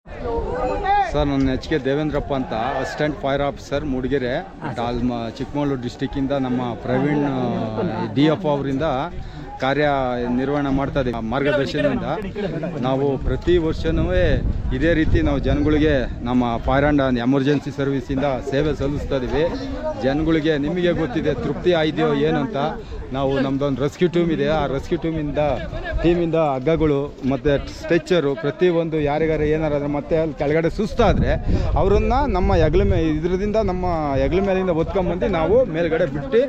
Sir ನನ್ನ HK Devendrappa ಅಂತ assistant fire officer Mudigere Chikkamagaluru ಡಿಸ್ಟಿಕ್ಕಿಂದ ನಮ್ಮ ಪ್ರವೀಣ್ DF ಅವರಿಂದ ಕಾರ್ಯ ನಿರ್ವಹಣೆ ಮಾಡ್ತಾ ಇದ್ದೀವಿ. ಮಾರ್ಗದರ್ಶನದಿಂದ ನಾವು ಪ್ರತಿ ವರ್ಷವೂ ಇದೇ ರೀತಿ ನಾವು ಜನಗಳಿಗೆ ನಮ್ಮ ಫೈರ್ ಆ್ಯಂಡ್ ಎಮರ್ಜೆನ್ಸಿ ಸರ್ವಿಸಿಂದ ಸೇವೆ ಸಲ್ಲಿಸ್ತಾ ಇದ್ದೀವಿ. ಜನಗಳಿಗೆ ನಿಮಗೆ ಗೊತ್ತಿದೆ ತೃಪ್ತಿ ಆಯಿದೆಯೋ ಏನಂತ. ನಾವು ನಮ್ಮದೊಂದು ರೆಸ್ಕ್ಯೂ ಟೀಮ್ ಇದೆ. ಆ ರೆಸ್ಕ್ಯೂ ಟೀಮಿಂದ ಹಗ್ಗಗಳು ಮತ್ತು ಸ್ಟ್ರೆಚ್ಚರು ಪ್ರತಿಯೊಂದು ಯಾರಿಗಾರು ಏನಾರಾದ್ರೆ ಮತ್ತೆ ಅಲ್ಲಿ ಕೆಳಗಡೆ ಸುಸ್ತಾದರೆ ಅವರನ್ನು ನಮ್ಮ ಇದರಿಂದ ನಮ್ಮ ಹೆಗಲ ಮೇಲಿಂದ ಒತ್ಕೊಂಬಂದು ನಾವು ಮೇಲ್ಗಡೆ ಬಿಟ್ಟು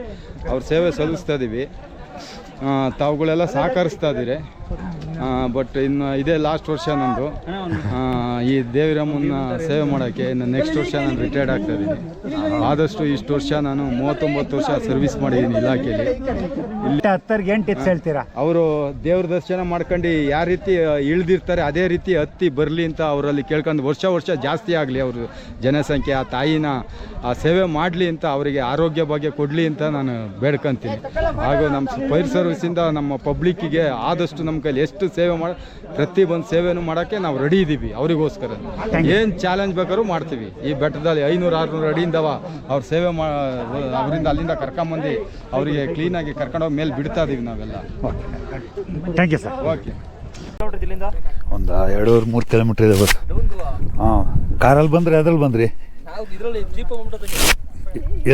ಅವ್ರ ಸೇವೆ ಸಲ್ಲಿಸ್ತಾ ಇದ್ದೀವಿ. ತಾವುಗಳೆಲ್ಲ ಸಹಕರಿಸ್ತಾ ಇದ್ದೀರಿ. ಬಟ್ ಇನ್ನು ಇದೇ ಲಾಸ್ಟ್ ವರ್ಷ ನಂದು ಈ ದೇವಿರಮ್ಮನ ಸೇವೆ ಮಾಡೋಕ್ಕೆ. ಇನ್ನು ನೆಕ್ಸ್ಟ್ ವರ್ಷ ನಾನು ರಿಟೈರ್ಡ್ ಆಗ್ತಾ ಇದ್ದೀನಿ. ಆದಷ್ಟು ಇಷ್ಟು ವರ್ಷ ನಾನು 39 ವರ್ಷ ಸರ್ವಿಸ್ ಮಾಡಿದ್ದೀನಿ ಇಲಾಖೆಯಲ್ಲಿ. ಇಲ್ಲಿ 10ರಿಗೆ ಏನು ಟಿಪ್ಸ್ ಹೇಳ್ತೀರಾ? ಅವರು ದೇವ್ರ ದರ್ಶನ ಮಾಡ್ಕೊಂಡು ಯಾವ ರೀತಿ ಇಳಿದಿರ್ತಾರೆ ಅದೇ ರೀತಿ ಹತ್ತಿ ಬರಲಿ ಅಂತ ಅವರಲ್ಲಿ ಕೇಳ್ಕೊಂಡು ವರ್ಷ ಜಾಸ್ತಿ ಆಗಲಿ ಅವರು ಜನಸಂಖ್ಯೆ, ಆ ತಾಯಿನ ಆ ಸೇವೆ ಮಾಡಲಿ ಅಂತ ಅವರಿಗೆ ಆರೋಗ್ಯ ಬಗ್ಗೆ ಕೊಡಲಿ ಅಂತ ನಾನು ಬೇಡ್ಕೊತೀನಿ. ಹಾಗೂ ನಮ್ಮ ಫೈರ್ ಸರ್ವಿಸಿಂದ ನಮ್ಮ ಪಬ್ಲಿಕ್ಕಿಗೆ ಆದಷ್ಟು ನಮ್ಮ ಕೈಲಿ ಎಷ್ಟು ಸೇವೆ ಪ್ರತಿಯೊಂದು ಸೇವೆನೂ ಮಾಡೋಕ್ಕೆ ನಾವು ರೆಡಿ ಇದ್ದೀವಿ. ಅವರಿಗೋಸ್ಕರ ಏನು ಚಾಲೆಂಜ್ ಬೇಕಾದ್ರೂ ಮಾಡ್ತೀವಿ. ಈ ಬೆಟ್ಟದಲ್ಲಿ 500-600 ಅಡಿಯಿಂದವ ಅವ್ರ ಸೇವೆ ಅವರಿಂದ ಅಲ್ಲಿಂದ ಕರ್ಕೊಂಬಂದು ಅವರಿಗೆ ಕ್ಲೀನಾಗಿ ಕರ್ಕೊಂಡೋಗಿ ಮೇಲೆ ಬಿಡ್ತಾ ಇದ್ದೀವಿ ನಾವೆಲ್ಲ. Thank you sir. ಓಕೆ. ಒಂದು 2-3 ಕಿಲೋಮೀಟ್ರ್ ಇದೆ ಬಸ್. ಹಾಂ, ಕಾರಲ್ಲಿ ಬಂದ್ರಿ ಅದ್ರಲ್ಲಿ ಬಂದ್ರಿ?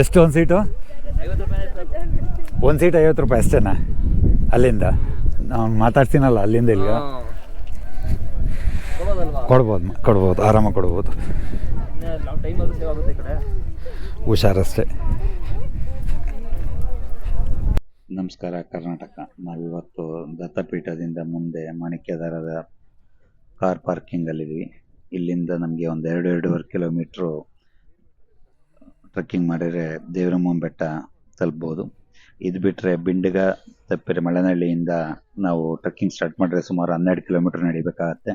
ಎಷ್ಟು ಒಂದು ಸೀಟು? ಒಂದು ಸೀಟ್ 50 ರೂಪಾಯಿ ಅಷ್ಟೇನಾ? ಅಲ್ಲಿಂದ ನಾನು ಮಾತಾಡ್ತೀನಲ್ಲ, ಅಲ್ಲಿಂದ ಇಲ್ಲಿಗೆ ಕೊಡ್ಬೋದು ಆರಾಮಾಗಿ ಕೊಡ್ಬೋದು. ಹುಷಾರಷ್ಟೇ. ನಮಸ್ಕಾರ ಕರ್ನಾಟಕ. ನಾವಿವತ್ತು ದತ್ತಪೀಠದಿಂದ ಮುಂದೆ ಮಾಣಿಕ್ಯದಾರದ ಕಾರ್ ಪಾರ್ಕಿಂಗಲ್ಲಿದ್ದೀವಿ. ಇಲ್ಲಿಂದ ನಮಗೆ ಒಂದು 2-2.5 ಕಿಲೋಮೀಟ್ರು ಟ್ರೆಕ್ಕಿಂಗ್ ಮಾಡಿದರೆ ದೇವರಮ್ಮನ ಬೆಟ್ಟ ತಲುಪ್ಬೋದು. ಇದು ಬಿಟ್ಟರೆ ಬಿಂಡಿಗ ತಪ್ಪಿರೆ ಮಳೆನಹಳ್ಳಿಯಿಂದ ನಾವು ಟ್ರೆಕ್ಕಿಂಗ್ ಸ್ಟಾರ್ಟ್ ಮಾಡಿದ್ರೆ ಸುಮಾರು 12 ಕಿಲೋಮೀಟ್ರ್ ನಡಿಬೇಕಾಗತ್ತೆ.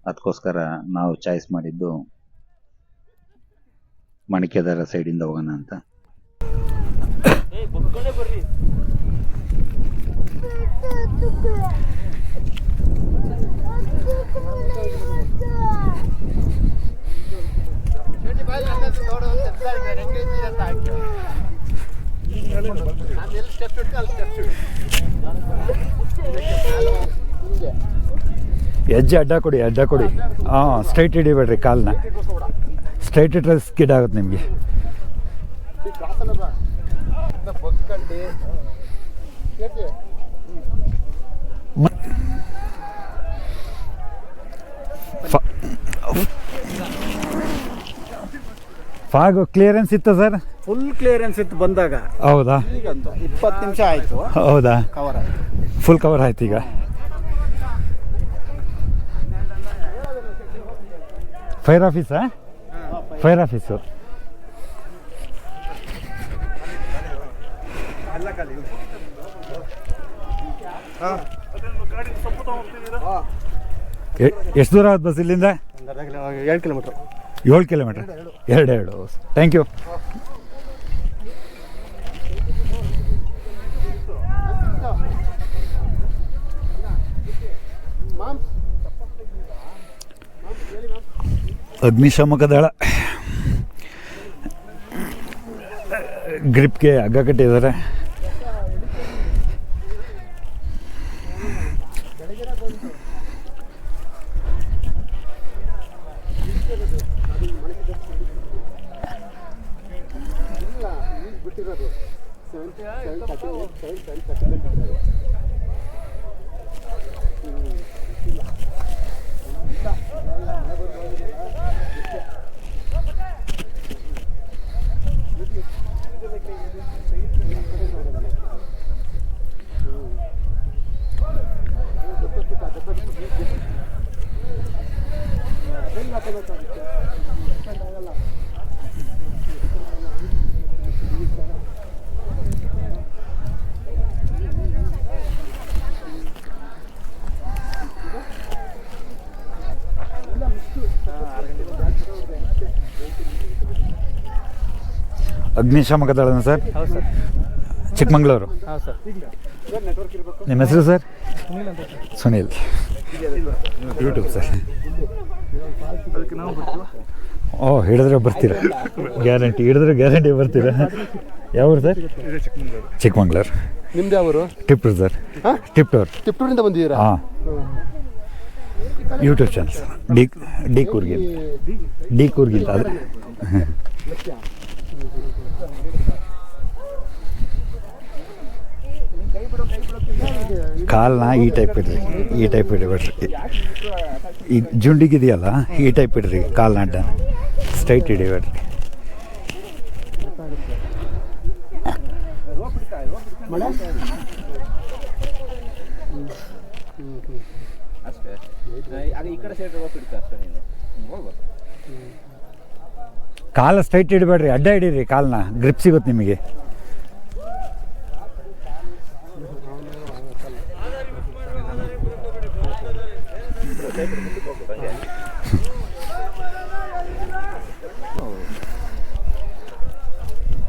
ಅದಕ್ಕೋಸ್ಕರ ನಾವು ಚಾಯ್ಸ್ ಮಾಡಿದ್ದು ಮಾಣಿಕ್ಯದಾರ ಸೈಡಿಂದ ಹೋಗೋಣ ಅಂತ. ಹೆಜ್ಜೆ ಅಡ್ಡ ಕೊಡಿ. ಹಾಂ, ಸ್ಟ್ರೈಟ್ ಹಿಡಿಬೇಡ್ರಿ ಕಾಲನ್ನ. ಸ್ಟ್ರೈಟ್ ಇಟ್ಟರೆ ಸ್ಕಿಡ್ ಆಗುತ್ತೆ ನಿಮಗೆ. ಫಾಗ್ ಕ್ಲಿಯರೆನ್ಸ್ ಇತ್ತು ಸರ್? ಫುಲ್ ಕ್ಲಿಯರೆನ್ಸ್ ಇತ್ತು ಬಂದಾಗ. ಹೌದಾ? ಈಗ 20 ನಿಮಿಷ ಆಯಿತು. ಹೌದಾ? ಕವರ್ ಆಯಿತು, ಫುಲ್ ಕವರ್ ಆಯ್ತು. ಈಗ ಫೈರ್ ಆಫೀಸಾ? Fire office. ಎಷ್ಟು ದೂರ ಆಗುತ್ತೆ ಬಸ್ ಇಲ್ಲಿಂದ? 7 ಕಿಲೋಮೀಟ್ರ್. 7 ಕಿಲೋಮೀಟ್ರ್? 2. Thank you. ಅಗ್ನಿಶಾಮಕ ದಳ ಗ್ರಿಪ್ಗೆ ಹಗ್ಗ ಕಟ್ಟಿದ್ದಾರೆ. ಅಗ್ನಿಶಾಮಕ ದಳನ ಸರ್? ಹೌದು ಸರ್. ಚಿಕ್ಕಮಗಳೂರು. ಹಾಂ ಸರ್. ನಿಮ್ಮ ಹೆಸರು sir? Sunil. YouTube sir. Oh ಹಿಡಿದ್ರೆ ಬರ್ತೀರಾ, ಗ್ಯಾರಂಟಿ ಹಿಡಿದ್ರೆ ಗ್ಯಾರಂಟಿ ಬರ್ತೀರಾ. ಯಾವ್ರು ಸರ್? ಚಿಕ್ಕಮಂಗ್ಳೂರು. ನಿಮ್ದು ಯಾವರು? ಟಿಪ್ಪೂರು ಸರ್. ಟಿಪ್ಪೂರು. ತಿಪ್ಟೂರಿಂದ ಬಂದಿದ್ದೀರಾ? ಹಾಂ, ಯೂಟ್ಯೂಬ್ ಚಾನಲ್ ಸರ್. ಡಿ ಕೂರ್ಗಿಂತ ಅದೇ. ಕಾಲನ್ನ ಈ ಟೈಪ್ ಇಡ್ರಿ, ಈ ಟೈಪ್ ಇಡಬೇಡ್ರಿ. ಈ ಜುಂಡಿಗಿದೆಯಲ್ಲ ಈ ಟೈಪ್ ಇಡ್ರಿ, ಕಾಲನ್ನ ಅಡ್ಡ ಸ್ಟ್ರೈಟ್ ಹಿಡಿಬೇಡ್ರಿ. ಕಾಲ ಸ್ಟ್ರೈಟ್ ಇಡಬೇಡ್ರಿ, ಅಡ್ಡ ಹಿಡೀರಿ ಕಾಲನ್ನ, ಗ್ರಿಪ್ ಸಿಗುತ್ತೆ ನಿಮಗೆ.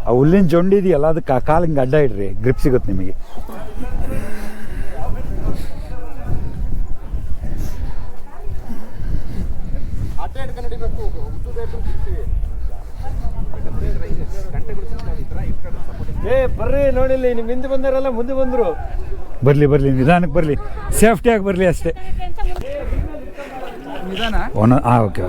ಆ ಹುಲ್ಲಿನ ಜೊಂಡು ಇದೆಯಲ್ಲ ಅದಕ್ಕೆ ಆ ಕಾಲು ಹಿಂಗೆ ಅಡ್ಡ ಇಡ್ರಿ, ಗ್ರಿಪ್ ಸಿಗುತ್ತೆ ನಿಮಗೆ. ಬರ್ರಿ ನೋಡಿಲ್ಲಿ, ನಿಮ್ ಹಿಂದೆ ಬಂದಾರಲ್ಲ ಮುಂದೆ ಬಂದ್ರು. ಬರಲಿ ನಿಧಾನಕ್ಕೆ ಬರಲಿ, ಸೇಫ್ಟಿಯಾಗಿ ಬರಲಿ ಅಷ್ಟೇ. Okay.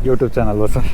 YouTube channel sir.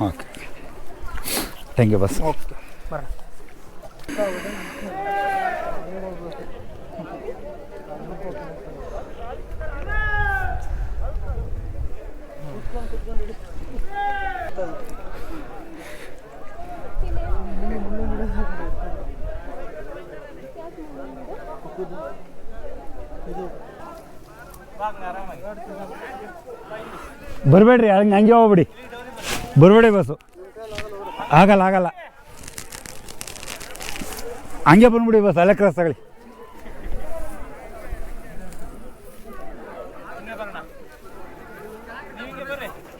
Okay, thank you ಬಸ್. ಓಕೆ ಬರೋಣ. ಬರಬೇಡ್ರಿ, ಹಂಗೆ ಹೋಗ್ಬಿಡಿ, ಬರಬೇಡಿ ಬಸ್ಸು. ಆಗಲ್ಲ, ಹಂಗೆ ಬಂದ್ಬಿಡಿ ಬಸ್, ಅಲ್ಲೇ ಕ್ರಾಸ್ ತಗೊಳ್ಳಿ.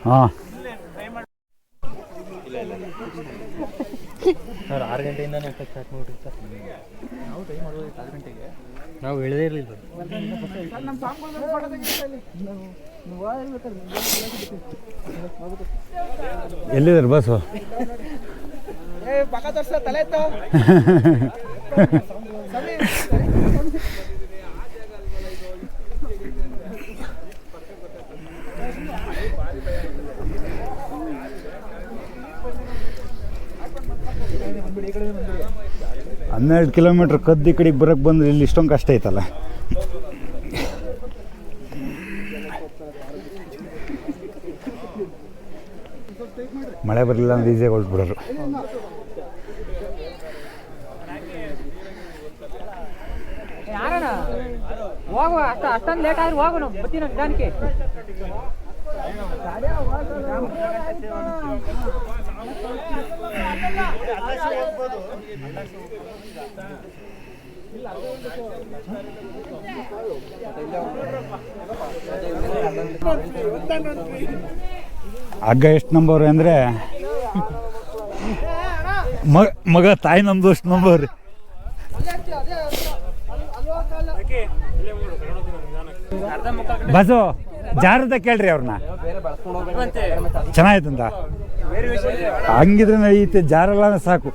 ಹಾಂ ಸರ್ 6 ಗಂಟೆಯಿಂದನೇ ಸ್ಟಾರ್ಟ್ ಮಾಡಿಬಿಟ್ರಿ ಸರ್. ನಾವು ಟೈಮ್ ಮಾಡೋದು 6 ಗಂಟೆಗೆ, ನಾವು ಹೇಳದೇ ಇರಲಿಲ್ಲ. ಎಲ್ಲಿದ್ದಾರೆ ಬಸ್ಸು? 12 ಕಿಲೋಮೀಟ್ರ್ ಕದ್ದು ಈ ಕಡೆಗೆ ಬರೋಕ್ಕೆ ಬಂದ್ರೆ ಇಲ್ಲಿ ಇಷ್ಟೊಂದು ಕಷ್ಟ ಐತಲ್ಲ. ಮಳೆ ಬರಲಿಲ್ಲ ಅಂದ್ರೆ ಈಸಿಯಾಗಿ ಹೊರಟ್ಬಿಡೋರು. ಹೋಗುವ ಅಷ್ಟೊಂದು ಲೇಟ್ ಆದ್ರೆ ಹೋಗೋಣ ಬರ್ತೀನಿ ನಿಧಾನಕ್ಕೆ. ಹಗ್ಗ ಎಷ್ಟು ನಂಬರ್ ಅಂದರೆ ಮಗ ತಾಯಿ ನಮ್ದು ಅಷ್ಟು ನಂಬರ್. ಬಸ್ಸು ಜಾರದ ಕೇಳ್ರಿ ಅವ್ರನ್ನ, ಚೆನ್ನಾಯ್ತಂತ. ಹಂಗಿದ್ರೆ ನಡೆಯುತ್ತೆ, ಜಾರಲ್ಲ ಸಾಕು.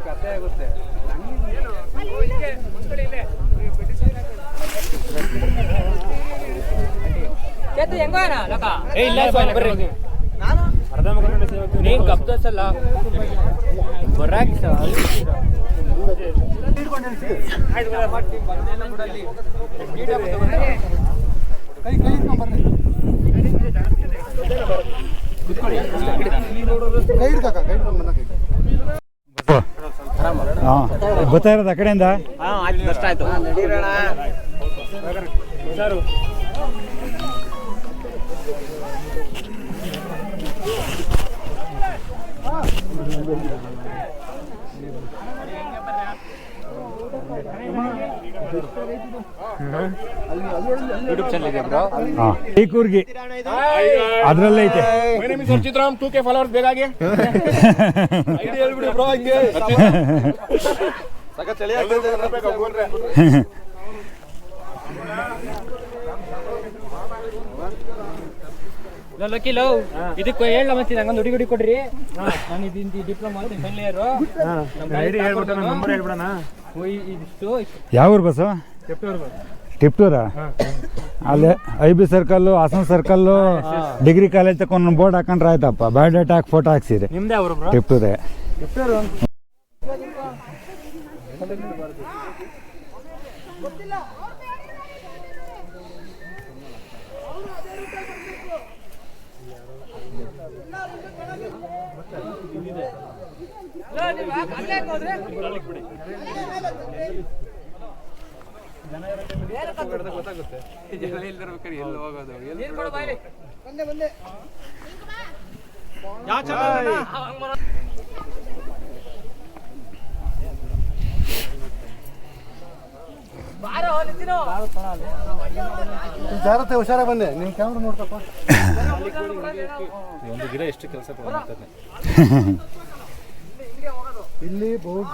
ಹಾಂ ಬರ್ತಾ ಇರೋದು ಆ ಕಡೆಯಿಂದ. ಯೂಟ್ಯೂಬ್ ಚಾನಲ್ ಇದೆ ಬ್ರೋ. ಹಾಂ ಈ ಕೂರ್ಗಿ ಅದರಲ್ಲೇ ಐತೆ. ಚಿತ್ರಾಮ್ 2K ಫಾಲೋವರ್ಸ್ ಬೇಕಾಗಿ ಹೇಳ್ಬಿಡಿ ಬ್ರೋ. ಹಿಂಗೆ ಸಕ ಚಳಿ ಆಗ್ತದೆ ಹೋಗ್ರೆ. ಲೋ ಇದಕ್ಕೆ ಹೇಳ ಮತ್ತೆ ನಂಗೊಂದು ಹುಡುಗಿ ಕೊಡ್ರಿ. ನಾನು ಇದು ಡಿಪ್ಲೊಮಾ ಫೈನಲ್ ಇಯರ್. ನಂಬರ್ ಹೇಳ್ಬಿಡೋಣ. ಇದಿಷ್ಟು ಯಾವ ಊರು ಬಸ್ಸು? ಟಿಪ್ಟೂರಾ? ಅಲ್ಲಿ IB circle, Hassan circle, degree college ತಗೊಂಡು ಬೋರ್ಡ್ ಹಾಕೊಂಡ್ರೆ ಆಯ್ತಪ್ಪ. ಬಯೋಡೇಟಾ ಹಾಕಿ ಫೋಟೋ ಹಾಕ್ಸಿರಿ. ನಿಮ್ದೇ ಅವರು ಬ್ರೋ? ಟಿಪ್ಟೂರೇ. ಜಾಗ್ರತೆ ಹುಷಾರಾಗಿ ಬಂದೆ. ನಿಮ್ಮ ಕ್ಯಾಮ್ರಾ ನೋಡ್ತಪ್ಪ. ಒಂದು ಗಿಡ ಎಷ್ಟು ಕೆಲಸ ಇಲ್ಲಿ ಬೋರ್ಡ್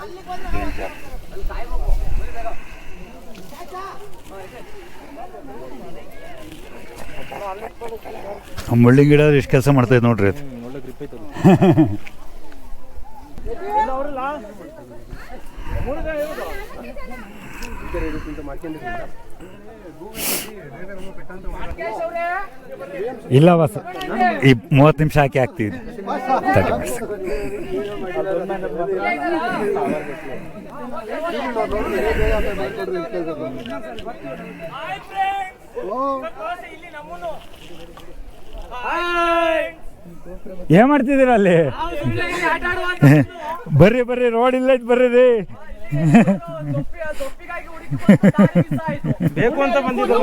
ಮುಳ್ಳಿ ಗಿಡ ಎಷ್ಟು ಕೆಲಸ ಮಾಡ್ತಾಯಿದ್ ನೋಡ್ರಿ ಅದು. ಒಳ್ಳೆ ಗ್ರಿಪ್ ಐತೆ. ಇಲ್ಲ ಬಸ್ ಈ 30 ನಿಮಿಷ ಹಾಕಿ ಹಾಕ್ತೀವಿ. 30 ಮಿನಿಟ್ಸ್. ಏನ್ ಮಾಡ್ತಿದ್ದೀರ ಅಲ್ಲಿ? ಬರ್ರಿ ಬರ್ರಿ, ರೋಡ್ ಇಲ್ಲ ಬರ್ರಿ. ಬೇಕು ಅಂತ ಬಂದಿದ್ದು.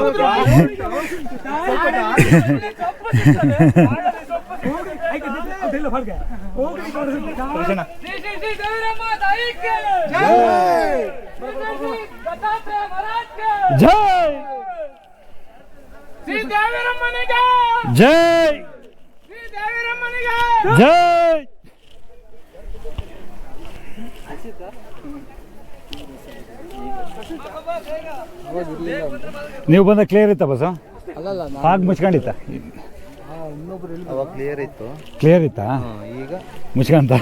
ಜೈ ಜೈ. ನೀವು ಬಂದ ಕ್ಲಿಯರ್ ಇತ್ತ ಬಸ್? ಆಗ ಮುಚ್ಕೊಂಡಿತ್ತ? ಕ್ಲಿಯರ್ ಇತ್ತು. ಕ್ಲಿಯರ್ ಇತ್ತಾ? ಈಗ ಮುಚ್ಕೊಂತ?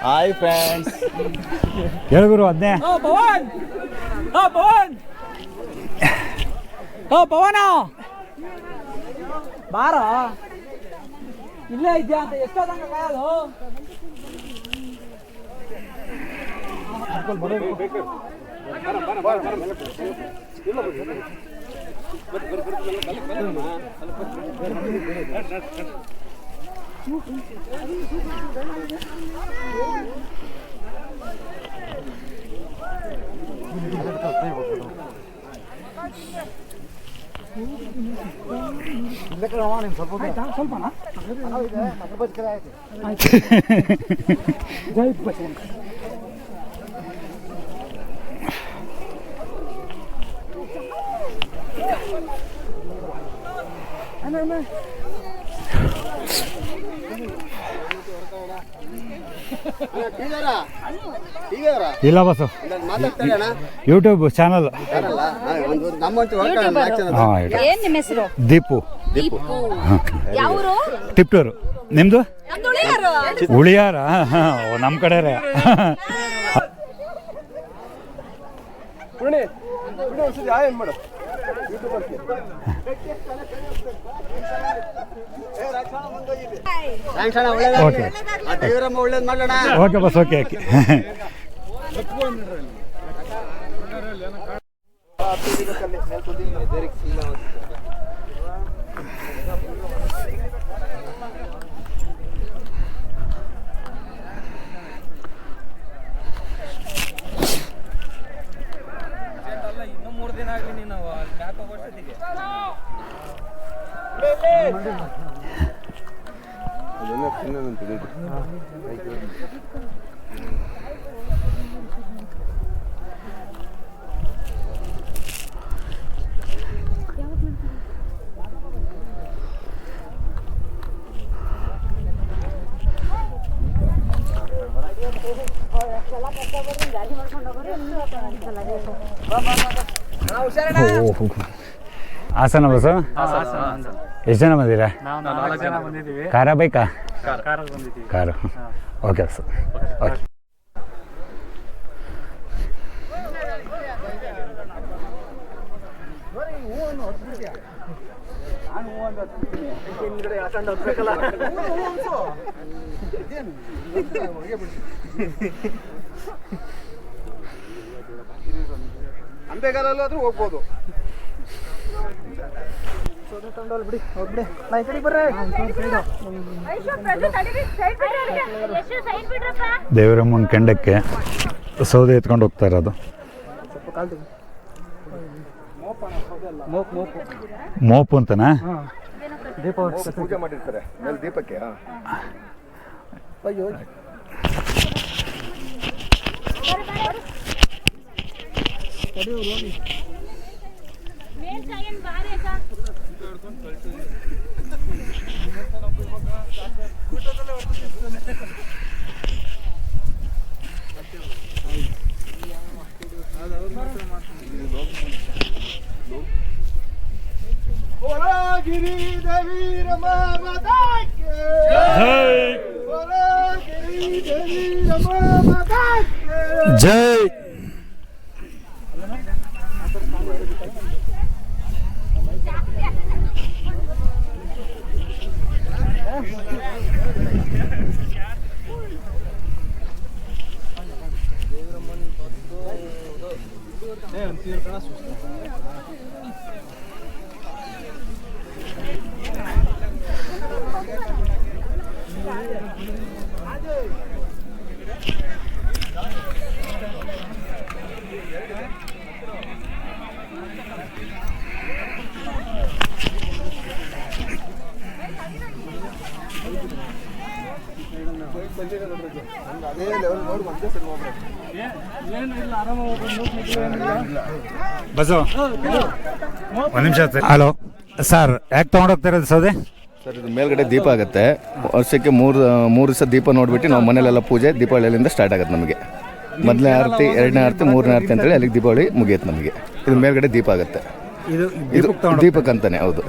Hi friends. ಹೇಳುಗುರು ಅದನ್ನೇ. ಪವನ ಬಾರ ಇಲ್ಲೇ ಇದ್ಯಾ ಅಂತ ಎಷ್ಟೊತ್ತಂಗ ಕಾಯೋದು ಸ್ವಲ್ಪನಾ ಇಲ್ಲ ಬಸ್ಸು ಯೂಟ್ಯೂಬ್ ಚಾನಲ್. ಏನ್ ನಿಮ್ಮ ಹೆಸರು? ದೀಪು. ಯಾವರು? ತಿಪ್ಟೂರು. ನಿಮ್ದು? ಉಳಿಯಾರ? ನಮ್ಮ ಕಡೆ ರೀ. Okay okay bus okay okay. ಇನ್ನೂ 3 ದಿನ ಆಗಲಿ ನೀನು ಬ್ಯಾಕ್ ಹೋಗೋಷ್ಟೊತ್ತಿಗೆ ಹಾಸನ ಬಸ್ಸು? ಎಷ್ಟು ಜನ ಬಂದಿರಾ? ನಾವು 4 ಜನ ಬಂದಿದ್ದೀವಿ. ಕಾರಾ ಬೈಕಾ? ಕಾರಲ್ಲಿ ಬಂದಿದ್ದೀವಿ. ಕಾರು. Okay bus okay. ಅಂಬೆಗಾಲಲ್ಲಾದ್ರೂ ಹೋಗ್ಬೋದು. ದೇವರಮ್ಮನ ಕೆಂಡಕ್ಕೆ ಸೌದೆ ಎತ್ಕೊಂಡು ಹೋಗ್ತಾ ಇರೋದು. ಮೋಪು ಅಂತನಾ? ಪೂಜೆ ಮಾಡಿರ್ತಾರೆ ಮೇಲೆ ದೀಪಕ್ಕೆ. ಜೈ. ಬಸ್ಸು ಒಂದು ನಿಮಿಷ. ಹಲೋ ಸರ್, ಯಾಕೆ ತೊಗೊಂಡೋಗ್ತಾ ಇರೋದು ಸೌದೆ? ಸರ್ ಇದು ಮೇಲ್ಗಡೆ ದೀಪ ಆಗುತ್ತೆ. ವರ್ಷಕ್ಕೆ ಮೂರು ದಿವಸ ದೀಪ ನೋಡ್ಬಿಟ್ಟು ನಾವು ಮನೇಲೆಲ್ಲ ಪೂಜೆ ದೀಪಾವಳಿಯಿಂದ ಸ್ಟಾರ್ಟ್ ಆಗುತ್ತೆ ನಮಗೆ. ಮೊದಲನೇ ಆರತಿ, ಎರಡನೇ ಆರತಿ, ಮೂರನೇ ಆರತಿ ಅಂತೇಳಿ ಅಲ್ಲಿಗೆ ದೀಪಾವಳಿ ಮುಗಿಯುತ್ತೆ ನಮಗೆ. ಇದು ಮೇಲ್ಗಡೆ ದೀಪ ಆಗುತ್ತೆ. ಇದು ದೀಪಕ್ ಅಂತಾನೆ. ಹೌದು,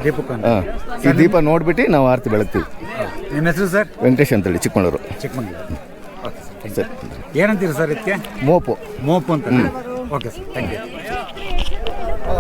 ಹಾಂ. ಈ ದೀಪ ನೋಡ್ಬಿಟ್ಟು ನಾವು ಆರತಿ ಬೆಳಗ್ತೀವಿ. ನಿಮ್ಮ ಹೆಸರು ಸರ್? ವೆಂಕಟೇಶ್ ಅಂತೇಳಿ, ಚಿಕ್ಕಮಗಳೂರು. ಸರ್ ಏನಂತೀರಿ ಸರ್ ಇದಕ್ಕೆ? ಮೋಪು ಮೋಪು ಅಂತ. Okay sir, thank you. ಆ,